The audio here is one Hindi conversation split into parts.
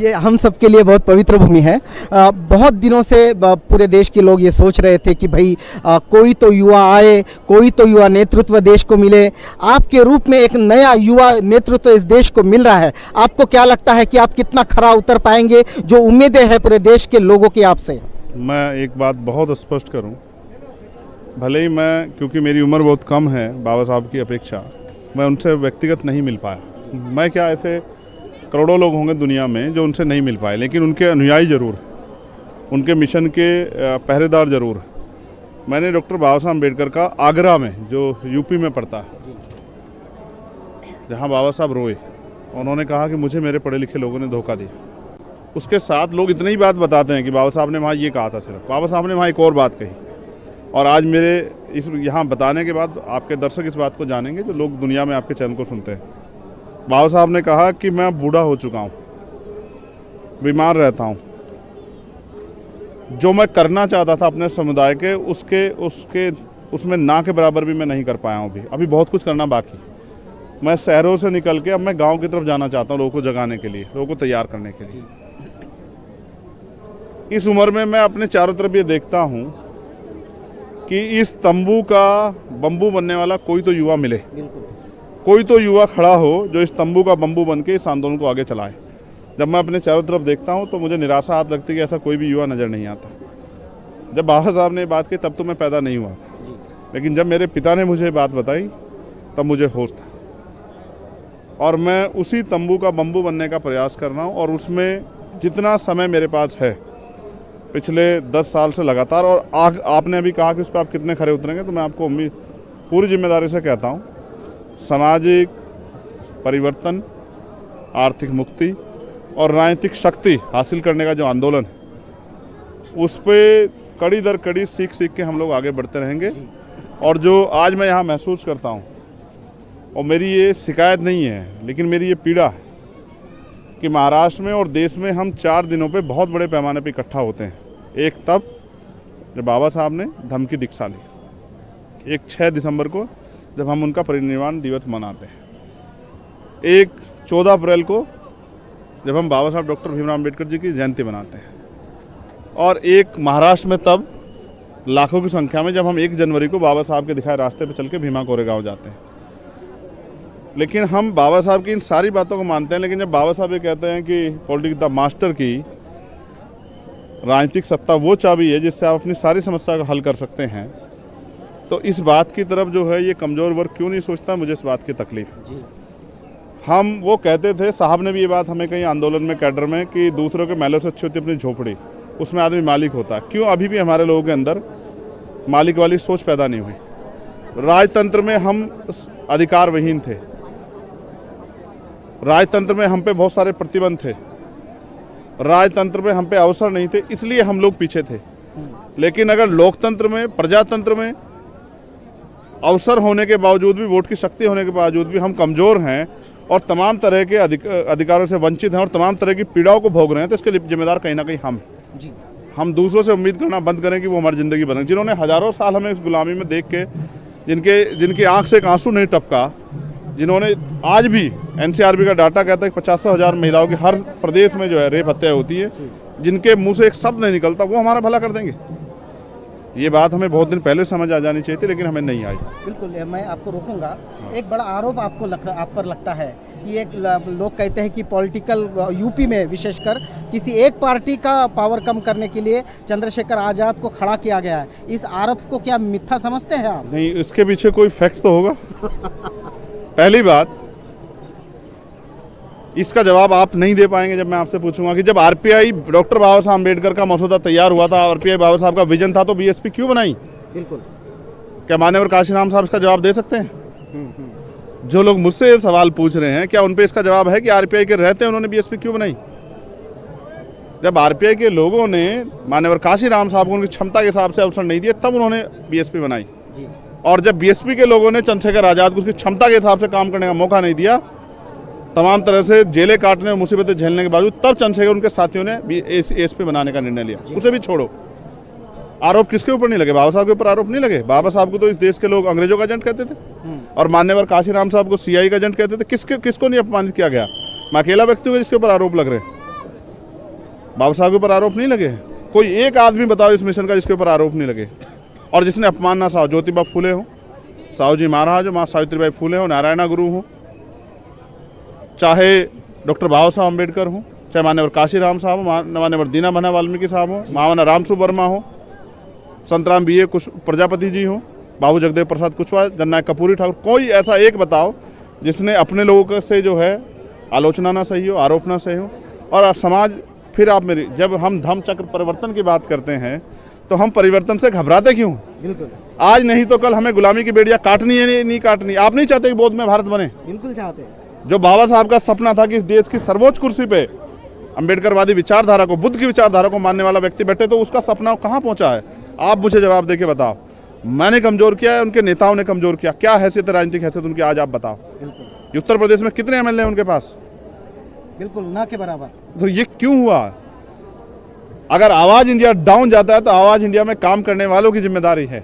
ये हम सब के लिए बहुत पवित्र भूमि है। बहुत दिनों से पूरे देश के लोग ये सोच रहे थे कि भाई कोई तो युवा आए, कोई तो युवा नेतृत्व देश को मिले। आपके रूप में एक नया युवा नेतृत्व इस देश को मिल रहा है। आपको क्या लगता है कि आप कितना खरा उतर पाएंगे? जो उम्मीदें हैं पूरे देश के लोगों की आपसे। मैं एक बात बहुत स्पष्ट करूं, भले ही मैं, क्योंकि मेरी उम्र बहुत कम है बाबा साहब की अपेक्षा, मैं उनसे व्यक्तिगत नहीं मिल पाया। मैं क्या, ऐसे करोड़ों लोग होंगे दुनिया में जो उनसे नहीं मिल पाए, लेकिन उनके अनुयायी जरूर, उनके मिशन के पहरेदार जरूर। मैंने डॉक्टर बाबा साहब अम्बेडकर का आगरा में, जो यूपी में पड़ता है, जहाँ बाबा साहब रोए, उन्होंने कहा कि मुझे मेरे पढ़े लिखे लोगों ने धोखा दिया। उसके साथ लोग इतनी ही बात बताते हैं कि बाबा साहब ने वहाँ ये कहा था, सिर्फ बाबा साहब ने वहाँ एक और बात कही। और आज मेरे इस यहाँ बताने के बाद आपके दर्शक इस बात को जानेंगे जो लोग दुनिया में आपके चैनल को सुनते हैं। बाबा साहब ने कहा कि मैं बूढ़ा हो चुका हूँ, बीमार रहता हूँ, जो मैं करना चाहता था अपने समुदाय के उसमें ना के बराबर भी मैं नहीं कर पाया हूँ। अभी बहुत कुछ करना बाकी। मैं शहरों से निकल के अब मैं गांव की तरफ जाना चाहता हूँ, लोगों को जगाने के लिए, लोगों को तैयार करने के लिए। इस उम्र में मैं अपने चारों तरफ ये देखता हूँ कि इस तंबू का बम्बू बनने वाला कोई तो युवा मिले, कोई तो युवा खड़ा हो जो इस तंबू का बम्बू बन के इस आंदोलन को आगे चलाए। जब मैं अपने चारों तरफ देखता हूं तो मुझे निराशा हाथ लगती है कि ऐसा कोई भी युवा नज़र नहीं आता। जब बाबा साहब ने बात की तब तो मैं पैदा नहीं हुआ था, लेकिन जब मेरे पिता ने मुझे बात बताई तब मुझे होश था। और मैं उसी तंबू का बम्बू बनने का प्रयास कर रहा हूँ, और उसमें जितना समय मेरे पास है पिछले 10 साल से लगातार, और आपने अभी कहा कि उस पर आप कितने खरे उतरेंगे, तो मैं आपको पूरी जिम्मेदारी से कहता हूँ, सामाजिक परिवर्तन, आर्थिक मुक्ति और राजनीतिक शक्ति हासिल करने का जो आंदोलन है, उस पर कड़ी दर कड़ी सीख के हम लोग आगे बढ़ते रहेंगे। और जो आज मैं यहाँ महसूस करता हूँ, और मेरी ये शिकायत नहीं है लेकिन मेरी ये पीड़ा है कि महाराष्ट्र में और देश में हम 4 दिनों पे बहुत बड़े पैमाने पे इकट्ठा होते हैं। एक तब जब बाबा साहब ने धम्म की दीक्षा ली, एक 6 दिसंबर को जब हम उनका परिनिर्वाण दिवस मनाते हैं, एक 14 अप्रैल को जब हम बाबा साहब डॉक्टर भीमराव अम्बेडकर जी की जयंती मनाते हैं, और एक महाराष्ट्र में तब लाखों की संख्या में जब हम 1 जनवरी को बाबा साहब के दिखाए रास्ते पर चल के भीमा कोरेगांव जाते हैं। लेकिन हम बाबा साहब की इन सारी बातों को मानते हैं, लेकिन जब बाबा साहब ये कहते हैं कि पॉलिटिक्स द मास्टर की राजनीतिक सत्ता वो चाबी है जिससे आप अपनी सारी समस्या को हल कर सकते हैं, तो इस बात की तरफ जो है ये कमज़ोर वर्ग क्यों नहीं सोचता, मुझे इस बात की तकलीफ है। हम वो कहते थे, साहब ने भी ये बात हमें कहीं आंदोलन में कैडर में, कि दूसरों के महलों से अच्छी होती अपनी झोपड़ी, उसमें आदमी मालिक होता है। क्यों अभी भी हमारे लोगों के अंदर मालिक वाली सोच पैदा नहीं हुई? राजतंत्र में हम अधिकार विहीन थे, राजतंत्र में हम पे बहुत सारे प्रतिबंध थे, राजतंत्र में हम पे अवसर नहीं थे, इसलिए हम लोग पीछे थे। लेकिन अगर लोकतंत्र में, प्रजातंत्र में अवसर होने के बावजूद भी, वोट की शक्ति होने के बावजूद भी हम कमज़ोर हैं और तमाम तरह के अधिकारों से वंचित हैं और तमाम तरह की पीड़ाओं को भोग रहे हैं, तो इसके जिम्मेदार कहीं ना कहीं हम दूसरों से उम्मीद करना बंद करें कि वो हमारी ज़िंदगी बने। जिन्होंने हज़ारों साल हमें इस गुलामी में देख के, जिनकी आंख से एक आंसू नहीं टपका, जिन्होंने आज भी एनसीआरबी का डाटा कहता है कि 50,000 महिलाओं की हर प्रदेश में जो है रेप हत्या होती है, जिनके मुंह से एक शब्द नहीं निकलता, वो हमारा भला कर देंगे। ये बात हमें बहुत दिन पहले समझ आ जानी चाहिए थी, लेकिन हमें नहीं आई। बिल्कुल, मैं आपको रोकूंगा। एक बड़ा आरोप आप पर लगता है कि एक लोग कहते हैं कि पॉलिटिकल यूपी में विशेषकर किसी एक पार्टी का पावर कम करने के लिए चंद्रशेखर आज़ाद को खड़ा किया गया है। इस आरोप को क्या मिथ्या समझते हैं आप? नहीं, इसके पीछे कोई फैक्ट तो होगा। पहली बात, इसका जवाब आप नहीं दे पाएंगे जब मैं आपसे पूछूंगा कि जब आरपीआई डॉक्टर बाबा साहब अम्बेडकर का मसौदा तैयार हुआ था, आरपीआई बाबा साहब का विजन था, तो बीएसपी क्यों बनाई? बिल्कुल। क्या मान्यवर काशीराम साहब इसका जवाब दे सकते हैं? जो लोग मुझसे ये सवाल पूछ रहे हैं, क्या उन पे इसका जवाब है कि आरपीआई के रहते उन्होंने बीएसपी क्यों बनाई? जब आरपीआई के लोगों ने मान्यवर काशीराम साहब को उनकी क्षमता के हिसाब से अवसर नहीं दिया, तब उन्होंने बीएसपी बनाई। और जब बीएसपी के लोगों ने चंद्रशेखर आज़ाद को उसकी क्षमता के हिसाब से काम करने का मौका नहीं दिया, तमाम तरह से जेलें काटने और मुसीबतें झेलने के बावजूद, तब चंद्रशेखर उनके साथियों ने एसपी बनाने का निर्णय लिया। उसे भी छोड़ो, आरोप किसके ऊपर नहीं लगे? बाबा साहब के ऊपर आरोप नहीं लगे। बाबा साहब को तो इस देश के लोग अंग्रेजों का एजेंट कहते थे, और मान्यवर काशीराम साहब को सीआई का एजेंट कहते थे। किसको नहीं अपमानित किया गया? मैं अकेला व्यक्ति हूँ जिसके ऊपर आरोप लग रहे हैं। बाबा साहब के ऊपर आरोप नहीं लगे हैं? कोई एक आदमी बताओ इस मिशन का जिसके ऊपर आरोप नहीं लगे और जिसने अपमान ना साहु। ज्योतिबा फूले हो, साहू जी महाराज हो, माँ सावित्रीबाई फूले हो, नारायणा गुरु हो, चाहे डॉक्टर बाबा साहब अम्बेडकर हो, चाहे मान्यवर काशीराम साहब हो, मान्यवर दीना बना वाल्मीकि साहब हो, मावना रामसु वर्मा हो, संतराम बी ए कुछ प्रजापति जी हो, बाबू जगदेव प्रसाद कुशवाहा, जननायक कपूरी ठाकुर, कोई ऐसा एक बताओ जिसने अपने लोगों से जो है आलोचना ना सही हो, आरोप ना सही हो। और समाज, फिर आप मेरी, जब हम धम्म चक्र परिवर्तन की बात करते हैं तो हम परिवर्तन से घबराते क्यों? बिल्कुल, आज नहीं तो कल हमें गुलामी की बेड़ियां काटनी है, नहीं काटनी। आप नहीं चाहते कि बौद्ध में भारत बने? बिल्कुल चाहते हैं। जो बाबा साहब का सपना था कि इस देश की सर्वोच्च कुर्सी पे अम्बेडकरवादी विचारधारा को, बुद्ध की विचारधारा को मानने वाला व्यक्ति बैठे, तो उसका सपना कहाँ पहुंचा है? आप मुझे जवाब देके बताओ। मैंने कमजोर किया है, उनके नेताओं ने कमजोर किया? क्या हैसियत है, राजनीतिक हैसियत उनकी, आज आप बताओ। उत्तर प्रदेश में कितने एमएलए हैं उनके पास? बिल्कुल ना के बराबर। तो ये क्यों हुआ? अगर आवाज इंडिया डाउन जाता है तो आवाज इंडिया में काम करने वालों की जिम्मेदारी है।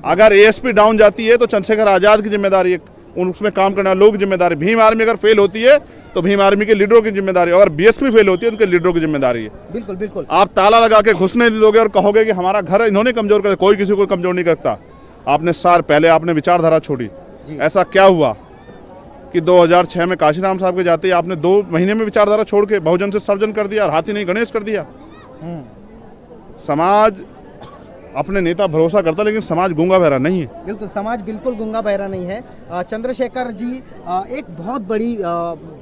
अगर एएसपी डाउन जाती है तो चंद्रशेखर आजाद की जिम्मेदारी है, उसमें काम करने वाले लोगों की जिम्मेदारी। भीम आर्मी अगर फेल होती है तो भीम आर्मी के लीडरों की जिम्मेदारी, और बीएसपी फेल होती है उनके लीडरों की जिम्मेदारी है। बिल्कुल बिल्कुल। आप ताला लगा के घुसने दोगे और कहोगे कि हमारा घर इन्होंने कमजोर कर, कोई किसी को कमजोर नहीं करता। आपने पहले आपने विचारधारा छोड़ी। ऐसा क्या हुआ कि 2006 में काशीराम साहब के जाते ही आपने 2 महीने में विचारधारा छोड़ के बहुजन से सर्जन कर दिया और हाथी नहीं गणेश कर दिया? समाज अपने नेता भरोसा करता, लेकिन समाज गूंगा बहरा नहीं है। बिल्कुल, समाज बिल्कुल गूंगा बहरा नहीं है। चंद्रशेखर जी, एक बहुत बड़ी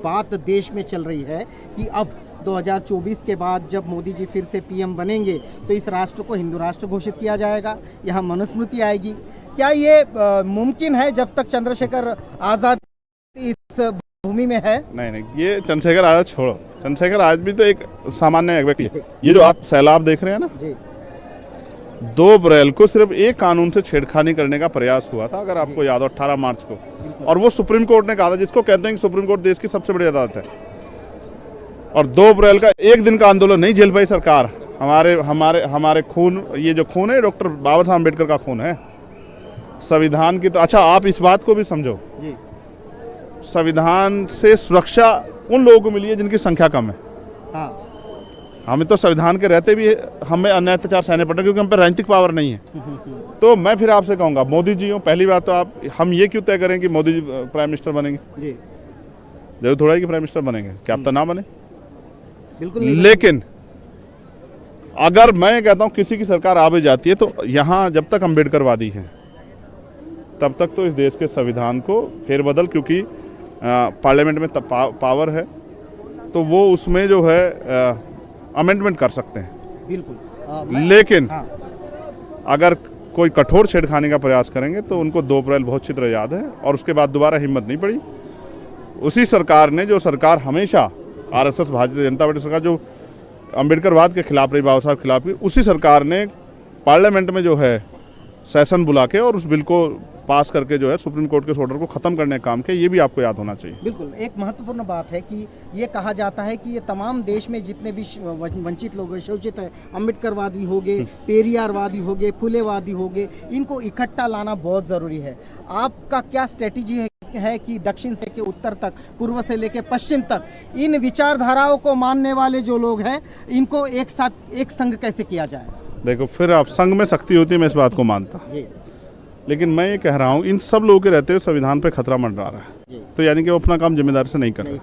बात देश में चल रही है कि अब 2024 के बाद जब मोदी जी फिर से पीएम बनेंगे तो इस राष्ट्र को हिंदू राष्ट्र घोषित किया जाएगा, यहाँ मनुस्मृति आएगी। क्या ये मुमकिन है जब तक चंद्रशेखर आजाद इस भूमि में है? नहीं, ये चंद्रशेखर आजाद छोड़ो। चंद्रशेखर आज भी तो एक सामान्य व्यक्ति है। ये जो आप सैलाब देख रहे हैं ना जी, 2 अप्रैल को सिर्फ एक कानून से छेड़खानी करने का प्रयास हुआ था, अगर आपको याद हो, 18 मार्च को, और वो सुप्रीम कोर्ट ने कहा था, जिसको कहते हैं कि सुप्रीम कोर्ट देश की सबसे बड़ी अदालत है। और 2 अप्रैल का एक दिन का आंदोलन नहीं झेल पाई सरकार। हमारे खून, ये जो खून है डॉक्टर बाबा साहब अम्बेडकर का खून है, संविधान की। तो अच्छा, आप इस बात को भी समझो जी, संविधान से सुरक्षा उन लोगों को मिली है जिनकी संख्या कम है। हाँ। हमें तो संविधान के रहते भी हमें अन्याय अत्याचार सहने पड़ते, क्योंकि हम पे राजनीतिक पावर नहीं है। तो मैं फिर आपसे कहूंगा, मोदी जी हो, पहली बात तो हम ये क्यों तय करें कि मोदी जी प्राइम मिनिस्टर बनेंगे? जी, जरूर थोड़ा है कि प्राइम मिनिस्टर बनेंगे, क्या पता ना बने। बिल्कुल। लेकिन अगर मैं कहता हूं किसी की सरकार आ भी जाती है तो यहाँ जब तक अम्बेडकरवादी है तब तक तो इस देश के संविधान को फेरबदल, क्योंकि पार्लियामेंट में पावर है, तो वो उसमें जो है अमेंडमेंट कर सकते हैं। बिल्कुल। लेकिन अगर कोई कठोर छेड़खानी का प्रयास करेंगे तो उनको 2 अप्रैल बहुत अच्छी तरह याद है, और उसके बाद दोबारा हिम्मत नहीं पड़ी। उसी सरकार ने, जो सरकार हमेशा आरएसएस भारतीय जनता पार्टी सरकार जो अम्बेडकरवाद के खिलाफ रही, बाबा साहब के खिलाफ रही, उसी सरकार ने पार्लियामेंट में जो है सेशन बुला के और उस बिल को पास करके जो है सुप्रीम कोर्ट के इस ऑर्डर को खत्म करने का काम किया। ये भी आपको याद होना चाहिए। बिल्कुल। एक महत्वपूर्ण बात है कि ये कहा जाता है कि ये तमाम देश में जितने भी वंचित लोग हैं, शोषित है, अम्बेडकरवादी हो गए, पेरियारवादी हो गए, फुलेवादी हो गए, इनको इकट्ठा लाना बहुत ज़रूरी है। आपका क्या स्ट्रेटेजी है कि दक्षिण से के उत्तर तक, पूर्व से लेकर पश्चिम तक, इन विचारधाराओं को मानने वाले जो लोग हैं, इनको एक साथ एक संग कैसे किया जाए? देखो, फिर आप संघ में शक्ति होती है, मैं इस बात को मानता जी, लेकिन मैं ये कह रहा हूँ इन सब लोगों के रहते हुए संविधान पे खतरा मंडरा रहा है, तो यानी कि वो अपना काम जिम्मेदारी से नहीं कर रहे।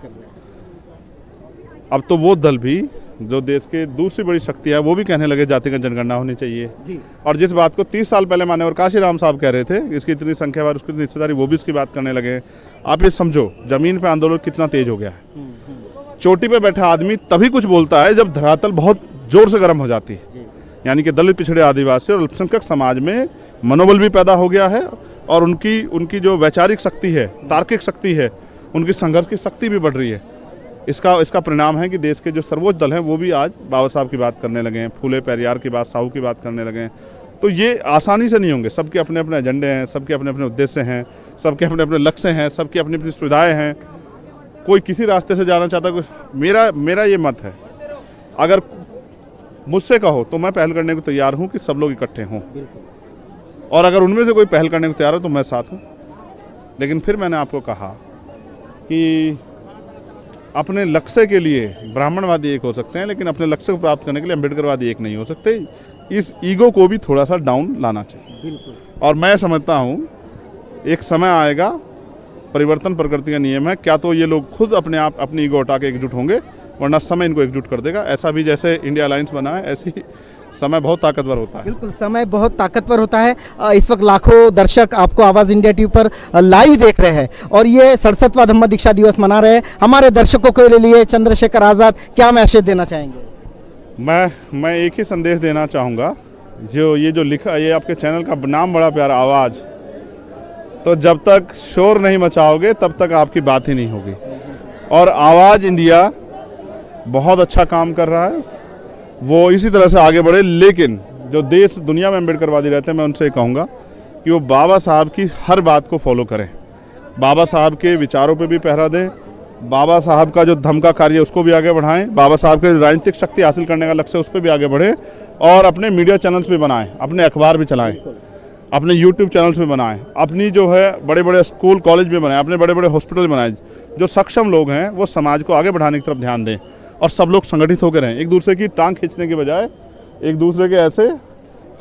अब तो वो दल भी जो देश के दूसरी बड़ी शक्ति है वो भी कहने लगे जातिगत जनगणना होनी चाहिए जी। और जिस बात को 30 साल पहले मान्यवर काशीराम साहब कह रहे थे, इसकी इतनी संख्या और उसकी हिस्सेदारी, वो भी इसकी बात करने लगे। आप ये समझो जमीन पे आंदोलन कितना तेज हो गया है। चोटी पे बैठा आदमी तभी कुछ बोलता है जब धरातल बहुत जोर से गर्म हो जाती है, यानी कि दलित, पिछड़े, आदिवासी और अल्पसंख्यक समाज में मनोबल भी पैदा हो गया है, और उनकी जो वैचारिक शक्ति है, तार्किक शक्ति है, उनकी संघर्ष की शक्ति भी बढ़ रही है। इसका परिणाम है कि देश के जो सर्वोच्च दल हैं वो भी आज बाबा साहब की बात करने लगे हैं, फूले पेरियार की बात, साहू की बात करने लगे हैं। तो ये आसानी से नहीं होंगे। सबके अपने अपने एजेंडे हैं, सबके अपने अपने उद्देश्य हैं, सबके अपने अपने लक्ष्य हैं, सबकी अपनी अपनी सुविधाएं हैं। कोई किसी रास्ते से जाना चाहता है। मेरा ये मत है, अगर मुझसे कहो तो मैं पहल करने को तैयार हूँ कि सब लोग इकट्ठे हों, और अगर उनमें से कोई पहल करने को तैयार हो तो मैं साथ हूँ। लेकिन फिर मैंने आपको कहा कि अपने लक्ष्य के लिए ब्राह्मणवादी एक हो सकते हैं, लेकिन अपने लक्ष्य को प्राप्त करने के लिए अम्बेडकरवादी एक नहीं हो सकते। इस ईगो को भी थोड़ा सा डाउन लाना चाहिए। बिल्कुल। और मैं समझता हूँ एक समय आएगा, परिवर्तन प्रकृति का नियम है, क्या तो ये लोग खुद अपने आप अपनी ईगो हटा के एकजुट होंगे, वरना समय इनको एकजुट कर देगा। ऐसा भी जैसे इंडिया अलायंस बना है, ऐसे ही समय बहुत ताकतवर होता है। बिल्कुल, समय बहुत ताकतवर होता है। इस वक्त लाखों दर्शक आपको आवाज़ इंडिया टीवी पर लाइव देख रहे हैं और ये 67वां धम्म दीक्षा दिवस मना रहे हैं। हमारे दर्शकों के लिए चंद्रशेखर आज़ाद क्या मैसेज देना चाहेंगे? मैं एक ही संदेश देना चाहूँगा, जो लिखा, ये आपके चैनल का नाम बड़ा प्यारा आवाज़, तो जब तक शोर नहीं मचाओगे तब तक आपकी बात ही नहीं होगी। और आवाज़ इंडिया बहुत अच्छा काम कर रहा है, वो इसी तरह से आगे बढ़े। लेकिन जो देश दुनिया में अम्बेडकरवादी रहते हैं, मैं उनसे कहूँगा कि वो बाबा साहब की हर बात को फॉलो करें, बाबा साहब के विचारों पे भी पहरा दें, बाबा साहब का जो धम्म का कार्य है उसको भी आगे बढ़ाएं, बाबा साहब के राजनीतिक शक्ति हासिल करने का लक्ष्य उस पर भी आगे बढ़े, और अपने मीडिया चैनल्स भी बनाएं, अपने अखबार भी चलाएं, अपने यूट्यूब चैनल्स भी बनाएं, अपनी जो है बड़े बड़े स्कूल कॉलेज भी बनाएं, अपने बड़े बड़े हॉस्पिटल बनाएं। जो सक्षम लोग हैं वो समाज को आगे बढ़ाने की तरफ ध्यान दें, और सब लोग संगठित होकर रहें। एक दूसरे की टांग खींचने के बजाय एक दूसरे के ऐसे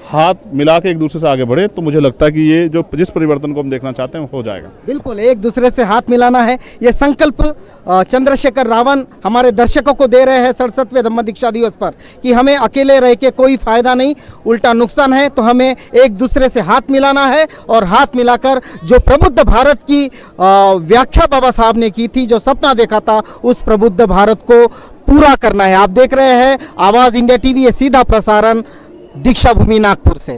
हाथ मिला के एक दूसरे से आगे बढ़े, तो मुझे लगता है कि ये जो जिस परिवर्तन को हम देखना चाहते हैं वो हो जाएगा। बिल्कुल, एक दूसरे से हाथ मिलाना है, ये संकल्प चंद्रशेखर रावण हमारे दर्शकों को दे रहे हैं 67वें धम्म दीक्षा दिवस पर, कि हमें अकेले रह के कोई फायदा नहीं, उल्टा नुकसान है। तो हमें एक दूसरे से हाथ मिलाना है, और हाथ मिलाकर जो प्रबुद्ध भारत की व्याख्या बाबा साहब ने की थी, जो सपना देखा था, उस प्रबुद्ध भारत को पूरा करना है। आप देख रहे हैं आवाज़ इंडिया टीवी, ये सीधा प्रसारण दीक्षा भूमि नागपुर से।